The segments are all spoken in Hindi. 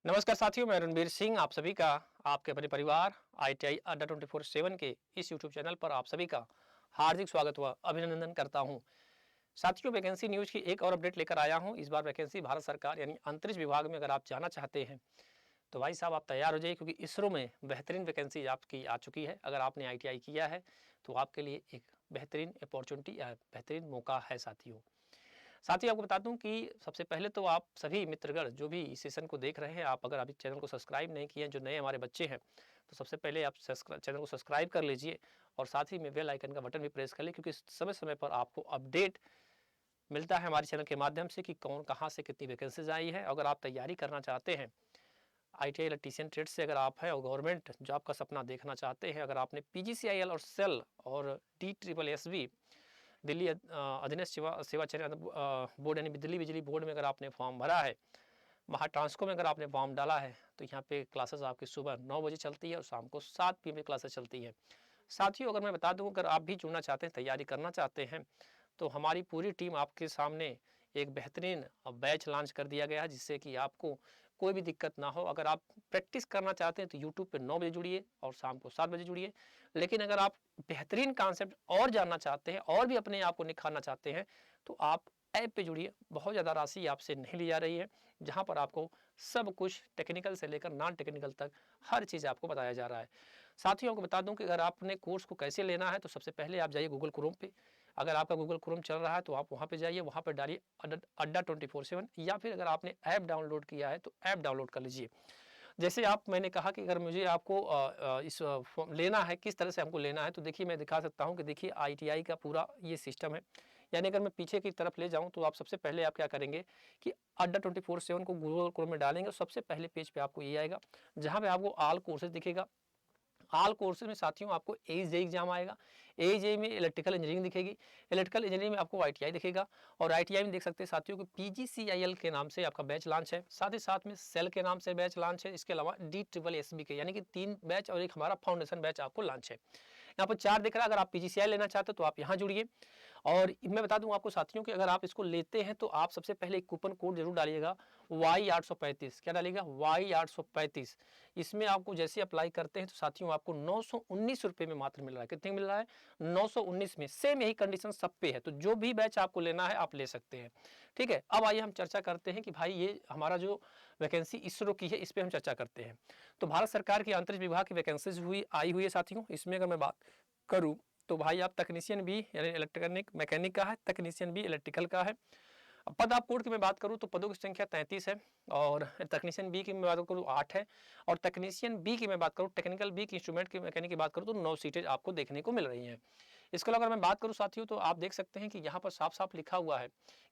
नमस्कार साथियों, मैं रणबीर सिंह आप सभी का आपके अपने परिवार ITI अड्डा 24/7 के इस यूट्यूब चैनल पर आप सभी का हार्दिक स्वागत व अभिनंदन करता हूं। साथियों, वैकेंसी न्यूज़ की एक और अपडेट लेकर आया हूं। इस बार वैकेंसी भारत सरकार यानी अंतरिक्ष विभाग में अगर आप जाना चाहते हैं तो भाई साहब आप तैयार हो जाइए, क्योंकि इसरो में बेहतरीन वैकेंसी आपकी आ चुकी है। अगर आपने ITI किया है तो आपके लिए एक बेहतरीन अपॉर्चुनिटी या बेहतरीन मौका है साथियों। साथ ही आपको बता दूं कि सबसे पहले तो आप सभी मित्रगण जो भी इस सेशन को देख रहे हैं, आप अगर अभी चैनल को सब्सक्राइब नहीं किए हैं, जो नए हमारे बच्चे हैं, तो सबसे पहले आप चैनल को सब्सक्राइब कर लीजिए और साथ ही में बेल आइकन का बटन भी प्रेस कर लीजिए, क्योंकि समय समय पर आपको अपडेट मिलता है हमारे चैनल के माध्यम से कि कौन कहाँ से कितनी वैकेंसीज आई है। अगर आप तैयारी करना चाहते हैं ITI इलेक्ट्रीशियन ट्रेड से, अगर आप हैं और गवर्नमेंट जॉब का सपना देखना चाहते हैं, अगर आपने PGCIL और सेल और DSSB दिल्ली अधीनस्थ सेवा चयन बोर्ड यानी दिल्ली बिजली बोर्ड में अगर आपने फॉर्म भरा है, महाट्रांसको में अगर आपने फॉर्म डाला है, तो यहाँ पे क्लासेस आपकी सुबह 9 बजे चलती है और शाम को 7 PM में क्लासेस चलती है। साथियों, अगर मैं बता दूं, अगर आप भी जुड़ना चाहते हैं, तैयारी करना चाहते हैं, तो हमारी पूरी टीम आपके सामने एक बेहतरीन बैच लॉन्च कर दिया गया है, जिससे कि आपको कोई भी दिक्कत ना हो। अगर आप प्रैक्टिस करना चाहते हैं तो यूट्यूब पे 9 बजे जुड़िए और शाम को 7 बजे जुड़िए। लेकिन अगर आप बेहतरीन कॉन्सेप्ट और जानना चाहते हैं और भी अपने आप को निखारना चाहते हैं, तो आप ऐप पे जुड़िए। बहुत ज़्यादा राशि आपसे नहीं ली जा रही है, जहाँ पर आपको सब कुछ टेक्निकल से लेकर नॉन टेक्निकल तक हर चीज़ आपको बताया जा रहा है। साथियों को बता दूं कि अगर आपने कोर्स को कैसे लेना है, तो सबसे पहले आप जाइए गूगल क्रोम पे। अगर आपका गूगल क्रोम चल रहा है तो आप वहाँ पे जाइए, वहाँ पर डालिए अड्डा 24/7, या फिर अगर आपने ऐप डाउनलोड किया है तो ऐप डाउनलोड कर लीजिए। जैसे आप मैंने कहा कि अगर मुझे आपको इस फॉर्म लेना है, किस तरह से हमको लेना है, तो देखिए मैं दिखा सकता हूँ कि देखिए ITI का पूरा ये सिस्टम है। यानी अगर मैं पीछे की तरफ ले जाऊँ तो आप सबसे पहले आप क्या करेंगे कि अड्डा 24/7 को गूगल क्रोम में डालेंगे, सबसे पहले पेज पे आपको ये आएगा, जहाँ पे आपको ऑल कोर्सेज दिखेगा। ऑल कोर्सेज में साथियों आपको AJE एग्जाम आएगा। AJE में इलेक्ट्रिकल इंजीनियरिंग दिखेगी, इलेक्ट्रिकल इंजीनियरिंग में आपको ITI दिखेगा, और ITI में देख सकते हैं साथियों को PGCIL के नाम से आपका बैच लॉन्च है। साथ ही साथ में सेल के नाम से बैच लॉन्च है। इसके अलावा DSSB के यानी कि 3 बैच और एक हमारा फाउंडेशन बैच आपको लॉन्च है। यहाँ पर 4 दिख रहा है। अगर आप PGCIL लेना चाहते हो तो आप यहाँ जुड़िए। और मैं बता दूं आपको साथियों कि अगर आप इसको लेते हैं तो आप सबसे पहले एक कूपन कोड जरूर डालिएगा, Y835। क्या डालिएगा? Y835। इसमें आपको जैसे अप्लाई करते हैं तो साथियों आपको 919 रुपये में मात्र मिल रहा है। कितने मिल रहा है? 919 में। सेम यही कंडीशन सब पे है, तो जो भी बैच आपको लेना है आप ले सकते हैं। ठीक है, अब आइए हम चर्चा करते हैं कि भाई ये हमारा जो वैकेंसी इसरो की है, इस पर हम चर्चा करते हैं। तो भारत सरकार की अंतरिक्ष विभाग की वैकेंसीज आई हुई है साथियों। इसमें अगर मैं बात करूँ तो भाई आप तकनीशियन बी यानी इलेक्ट्रॉनिक मैकेनिक का है, तकनीशियन बी इलेक्ट्रिकल का है। पद आप कोड की मैं बात करूं तो पदों की संख्या 33 है, और तकनीशियन बी की मैं बात करूं 8 है, और तकनीशियन बी की मैं बात करूं टेक्निकल बी की इंस्ट्रूमेंट की मैकेनिक की बात करूं तो 9 सीटें आपको देखने को मिल रही हैं। इसके अलावा अगर मैं बात करूं साथियों तो आप देख सकते हैं कि यहाँ पर साफ साफ लिखा हुआ है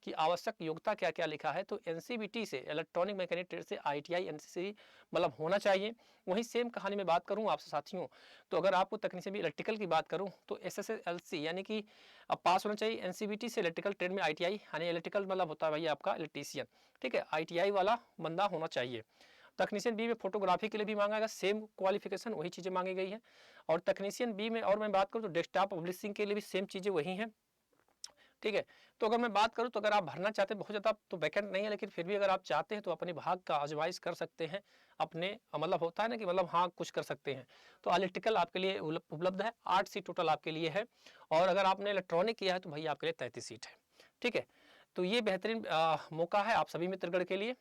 कि आवश्यक योग्यता क्या क्या लिखा है। तो NCVT से इलेक्ट्रॉनिक मैकेनिक ट्रेड से ITI NCC मतलब होना चाहिए। वहीं सेम कहानी में बात करूं आपसे साथियों, तो अगर आपको तकनीशियन बी इलेक्ट्रिकल की बात करूं तो SSLC यानी कि पास होना चाहिए NCVT से इलेक्ट्रिकल ट्रेड में ITI यानी इलेक्ट्रिकल मतलब होता है भाई आपका इलेक्ट्रीशियन। ठीक है, ITI वाला बंदा होना चाहिए। तकनीशियन बी में फोटोग्राफी के लिए भी मांगा गया, सेम क्वालिफिकेशन वही चीज़ें मांगी गई है। और तकनीशियन बी में और मैं बात करूँ तो डेस्कटॉप पब्लिशिंग के लिए भी सेम चीज़ें वही हैं। ठीक है, तो अगर मैं बात करूं तो अगर आप भरना चाहते हैं, बहुत ज़्यादा तो वैकेंट नहीं है, लेकिन फिर भी अगर आप चाहते हैं तो अपने भाग का आजमाइश कर सकते हैं। अपने मतलब होता है ना कि मतलब हाँ कुछ कर सकते हैं, तो इलेक्ट्रिकल आपके लिए उपलब्ध है। 8 सीट टोटल आपके लिए है, और अगर आपने इलेक्ट्रॉनिक किया है तो भाई आपके लिए 33 सीट है। ठीक है, तो ये बेहतरीन मौका है आप सभी मित्रगण के लिए।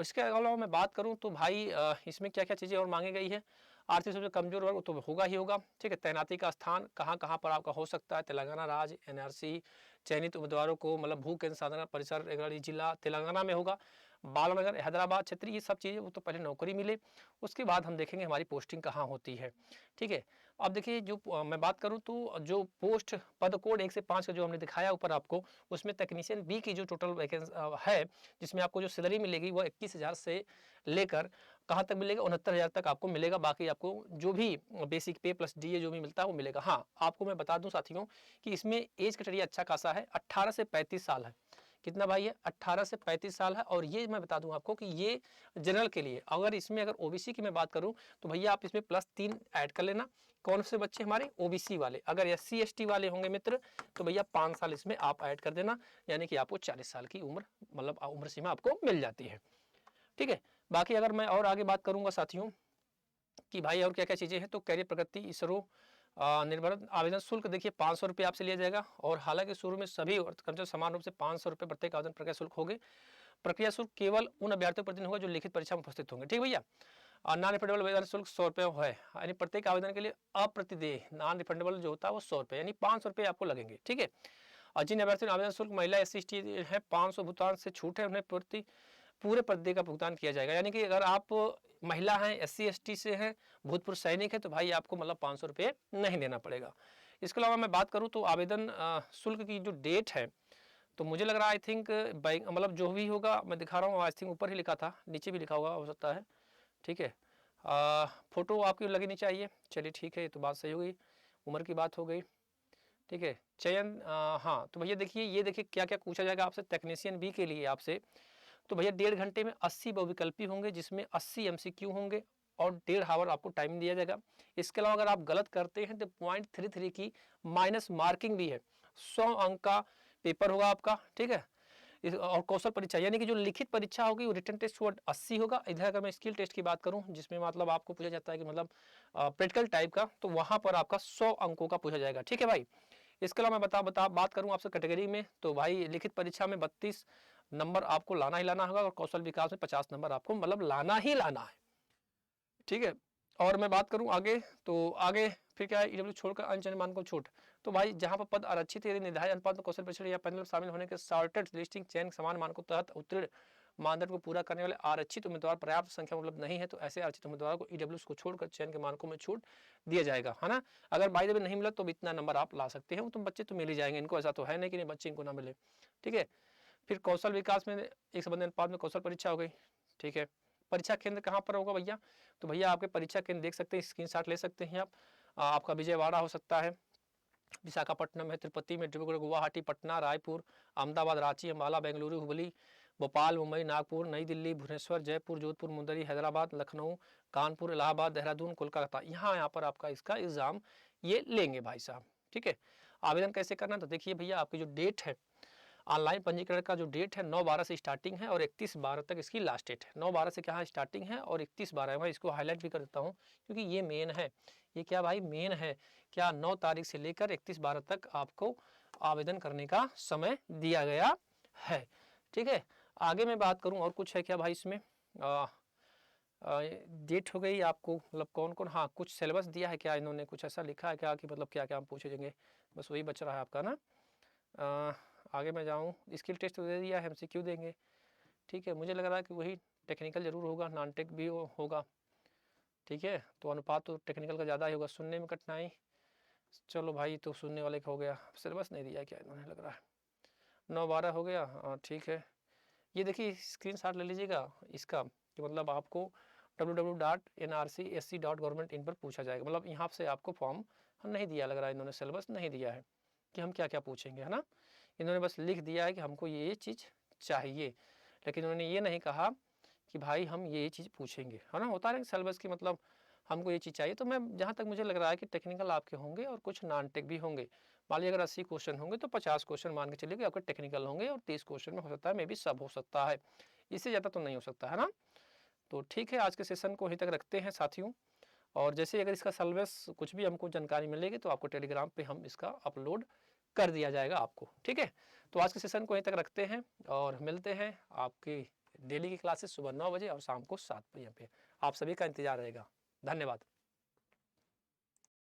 इसके अलावा मैं बात करूं तो भाई इसमें क्या क्या चीज़ें और मांगी गई है। आर्थिक रूप से कमजोर वर्ग तो होगा ही होगा। ठीक है, तैनाती का स्थान कहाँ कहाँ पर आपका हो सकता है? तेलंगाना राज्य, NRC चयनित उम्मीदवारों को मतलब भू केंद्र साधना परिसर रेगड़ी जिला तेलंगाना में होगा। बालनगर हैदराबाद क्षेत्र, ये सब चीज़ें वो तो पहले नौकरी मिले, उसके बाद हम देखेंगे हमारी पोस्टिंग कहाँ होती है। ठीक है, अब देखिए जो मैं बात करूँ तो जो पोस्ट पद कोड 1 से 5 का जो हमने दिखाया ऊपर आपको, उसमें तकनीशियन बी की जो टोटल वैकेंसी है, जिसमें आपको जो सैलरी मिलेगी वो 21,000 से लेकर कहाँ तक मिलेगा? 69,000 तक आपको मिलेगा। बाकी आपको जो भी बेसिक पे प्लस DA जो भी मिलता है वो मिलेगा। हाँ, आपको मैं बता दूं साथियों कि इसमें एज कैटेगरी अच्छा खासा है, 18 से 35 साल है। कितना भाई है? 18 से 35 साल है। और ये मैं बता दूं आपको कि ये जनरल के लिए। अगर इसमें अगर OBC की मैं बात करूं तो भैया आप इसमें +3 ऐड कर लेना। कौन से बच्चे? हमारे OBC वाले। अगर SC ST वाले होंगे मित्र तो भैया 5 साल इसमें आप ऐड कर देना, यानी कि आपको 40 साल की उम्र मतलब उम्र सीमा आपको मिल जाती है। ठीक है, बाकी अगर मैं और आगे बात करूंगा साथियों कि भाई और क्या क्या चीज़ें हैं, तो कैरियर प्रगति इसरो निर्भर आवेदन शुल्क देखिए 500 रुपये आपसे लिया जाएगा। और हालांकि शुरू में सभी कर्मचारी समान रूप से 500 रुपये प्रत्येक आवेदन प्रक्रिया शुल्क होगी। प्रक्रिया शुल्क केवल उन अभ्यर्थियों पर दिन होगा जो लिखित परीक्षा में उपस्थित होंगे। ठीक भैया। नॉन रिफंडेबल आवेदन शुल्क 100 रुपये है, यानी प्रत्येक आवेदन के लिए अप्रतिदेय नॉन रिफंडेबल जो होता है वो 100 रुपये, यानी 500 रुपये आपको लगेंगे। ठीक है। और जिन अभ्यर्थियों ने आवेदन शुल्क महिला SC/ST है 500 भुगतान से छूट है, उन्हें पूरे प्रत्येक का भुगतान किया जाएगा। यानी कि अगर आप महिला हैं, SC/ST से हैं, भूतपूर्व सैनिक है, तो भाई आपको मतलब 500 रुपये नहीं देना पड़ेगा। इसके अलावा मैं बात करूँ तो आवेदन शुल्क की जो डेट है, तो मुझे लग रहा है आई थिंक मतलब जो भी होगा मैं दिखा रहा हूँ, आई थिंक ऊपर ही लिखा था, नीचे भी लिखा होगा हो सकता है। ठीक है। फोटो आपकी लगी नहीं चाहिए। चलिए ठीक है, ये तो बात सही हो गई, उम्र की बात हो गई। ठीक है। चयन हाँ, तो भैया देखिए, ये देखिए क्या क्या पूछा जाएगा आपसे टेक्नीशियन बी के लिए आपसे। तो भैया 1.5 घंटे में 80 बहुविकल्पी होंगे, जिसमें 80 MCQ होंगे और 1.5 आवर आपको टाइम दिया जाएगा। इसके अलावा अगर आप गलत करते हैं तो 0.33 की माइनस मार्किंग भी है। 100 अंक का पेपर होगा आपका। ठीक है। और कौशल परीक्षा यानी कि जो लिखित परीक्षा होगी वो रिटन टेस्ट वो 80 होगा। इधर अगर मैं स्किल टेस्ट की बात करूं, जिसमें मतलब आपको पूछा जाता है कि मतलब प्रैक्टिकल टाइप का, तो वहां पर आपका 100 अंकों का पूछा जाएगा। ठीक है भाई। इसके अलावा मैं बात करूं आपसे कैटेगरी में, तो भाई लिखित परीक्षा में 32 नंबर आपको लाना ही लाना होगा और कौशल विकास में 50 नंबर आपको मतलब लाना ही लाना है। ठीक है। और मैं बात करूं आगे, तो आगे फिर क्या है, EW छोड़कर अन्य चयन मानकों छूट। तो भाई जहां पर पद आरक्षित है, यदि निर्धारित अनुपात में कौशल परीक्षण या पैनल शामिल होने के सॉर्टेड लिस्टिंग चयन समान मानकों तहत उत्तीर्ण मानदंड को पूरा करने वाले आरक्षित उम्मीदवार पर्याप्त संख्या में उपलब्ध नहीं है, तो ऐसे आरक्षित उम्मीदवारों को EW को छोड़कर चयन के मानकों में छूट दिया जाएगा, है ना। अगर बाई द वे नहीं मिला तो इतना नंबर आप ला सकते हैं, तो बच्चे तो मिल ही जाएंगे, इनको ऐसा तो है नहीं कि नहीं बच्चे इनको ना मिले। ठीक है। फिर कौशल विकास में एक संबंध अनुपात में कौशल परीक्षा हो गई। ठीक है। परीक्षा केंद्र कहाँ पर होगा भैया, तो भैया आपके परीक्षा केंद्र देख सकते हैं, स्क्रीनशॉट ले सकते हैं आप। आपका विजयवाड़ा हो सकता है, विशाखापट्टनम है, तिरुपति में, डिब्रूगढ़, गुवाहाटी, पटना, रायपुर, अहमदाबाद, रांची, अम्बाला, बेंगलुरु, हुबली, भोपाल, मुंबई, नागपुर, नई दिल्ली, भुवनेश्वर, जयपुर, जोधपुर, मुंदरी, हैदराबाद, लखनऊ, कानपुर, इलाहाबाद, देहरादून, कोलकाता, यहाँ पर आपका इसका एग्जाम ये लेंगे भाई साहब। ठीक है। आवेदन कैसे करना, तो देखिए भैया आपकी जो डेट है, ऑनलाइन पंजीकरण का जो डेट है 9/12 से स्टार्टिंग है और 31/12 तक इसकी लास्ट डेट है। 9/12 से क्या स्टार्टिंग है और 31/12 मैं इसको हाईलाइट भी कर देता हूँ क्योंकि ये मेन है। ये क्या भाई मेन है, क्या 9 तारीख से लेकर 31/12 तक आपको आवेदन करने का समय दिया गया है। ठीक है। आगे मैं बात करूँ और कुछ है क्या भाई इसमें, डेट हो गई आपको, मतलब कौन कौन, हाँ कुछ सिलेबस दिया है क्या, इन्होंने कुछ ऐसा लिखा है क्या कि मतलब क्या क्या हम पूछे जाएंगे, बस वही बच रहा है आपका ना। आगे मैं जाऊँ, स्किल टेस्ट तो दे दिया है, MCQ देंगे। ठीक है। मुझे लग रहा है कि वही टेक्निकल जरूर होगा, नॉन टेक भी होगा। ठीक है। तो अनुपात तो टेक्निकल का ज़्यादा ही होगा, सुनने में कठिनाई, चलो भाई तो सुनने वाले का हो गया। सिलेबस नहीं दिया है क्या इन्होंने, लग रहा है 9/12 हो गया। हाँ ठीक है। ये देखिए स्क्रीनशॉट ले लीजिएगा इसका, कि मतलब आपको www.nrcsc.government.in पर पूछा जाएगा, मतलब यहाँ से आपको फॉर्म नहीं दिया, लग रहा है इन्होंने सिलेबस नहीं दिया है कि हम क्या क्या पूछेंगे, है ना। इन्होंने बस लिख दिया है कि हमको ये चीज़ चाहिए, लेकिन उन्होंने ये नहीं कहा कि भाई हम ये चीज़ पूछेंगे, है ना। होता है सिलेबस की मतलब हमको ये चीज़ चाहिए। तो मैं जहाँ तक मुझे लग रहा है कि टेक्निकल आपके होंगे और कुछ नॉन टेक भी होंगे। मान लीजिए अगर 80 क्वेश्चन होंगे तो 50 क्वेश्चन मान के चलिए कि आपके टेक्निकल होंगे और 30 क्वेश्चन में हो सकता है मे बी सब हो सकता है, इससे ज़्यादा तो नहीं हो सकता, है ना। तो ठीक है, आज के सेशन को यहीं तक रखते हैं साथियों। और जैसे अगर इसका सिलेबस कुछ भी हमको जानकारी मिलेगी तो आपको टेलीग्राम पे हम इसका अपलोड कर दिया जाएगा आपको। ठीक है। तो आज के सेशन को यहीं तक रखते हैं और मिलते हैं आपकी डेली की क्लासेस सुबह 9 बजे और शाम को 7 बजे पे। आप सभी का इंतजार रहेगा। धन्यवाद।